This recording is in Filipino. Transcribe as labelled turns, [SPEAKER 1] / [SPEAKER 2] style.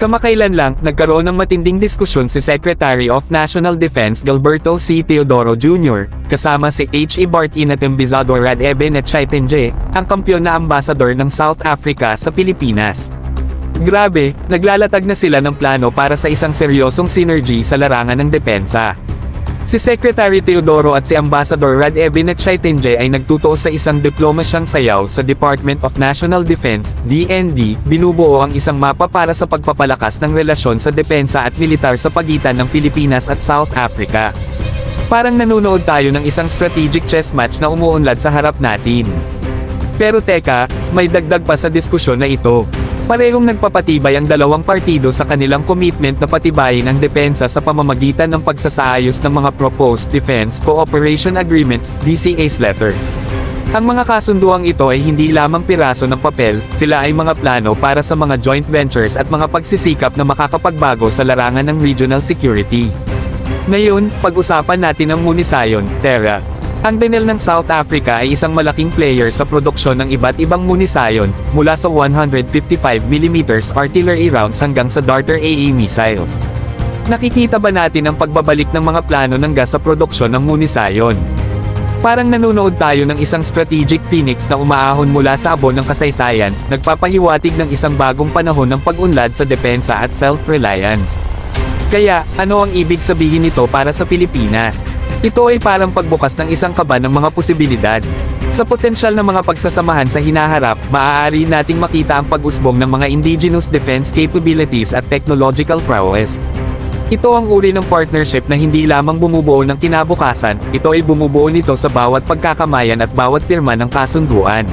[SPEAKER 1] Kamakailan lang, nagkaroon ng matinding diskusyon si Secretary of National Defense Gilberto C. Teodoro Jr., kasama si H. Bartin at Embajador Radebe Netchaitinje, ang kampyon na ambasador ng South Africa sa Pilipinas. Grabe, naglalatag na sila ng plano para sa isang seryosong synergy sa larangan ng depensa. Si Secretary Teodoro at si Ambassador Radebe Netchaitinje ay nagtutuo sa isang diplomasyang sayaw sa Department of National Defense, DND, binubuo ang isang mapa para sa pagpapalakas ng relasyon sa depensa at militar sa pagitan ng Pilipinas at South Africa. Parang nanonood tayo ng isang strategic chess match na umuunlad sa harap natin. Pero teka, may dagdag pa sa diskusyon na ito. Parehong nagpapatibay ang dalawang partido sa kanilang commitment na patibayin ang depensa sa pamamagitan ng pagsasaayos ng mga Proposed Defense Cooperation Agreements, DCA's letter. Ang mga kasunduang ito ay hindi lamang piraso ng papel, sila ay mga plano para sa mga joint ventures at mga pagsisikap na makakapagbago sa larangan ng regional security. Ngayon, pag-usapan natin ang munisayon, Terra. Ang DENEL ng South Africa ay isang malaking player sa produksyon ng iba't ibang munisayon, mula sa 155mm artillery rounds hanggang sa Darter AA missiles. Nakikita ba natin ang pagbabalik ng mga plano ng gas sa produksyon ng munisayon? Parang nanonood tayo ng isang strategic phoenix na umaahon mula sa abon ng kasaysayan, nagpapahiwatig ng isang bagong panahon ng pag-unlad sa depensa at self-reliance. Kaya, ano ang ibig sabihin nito para sa Pilipinas? Ito ay parang pagbukas ng isang kaba ng mga posibilidad. Sa potensyal ng mga pagsasamahan sa hinaharap, maaari nating makita ang pag-usbong ng mga indigenous defense capabilities at technological prowess. Ito ang uri ng partnership na hindi lamang bumubuo ng kinabukasan, ito ay bumubuo nito sa bawat pagkakamayan at bawat pirma ng kasunduan.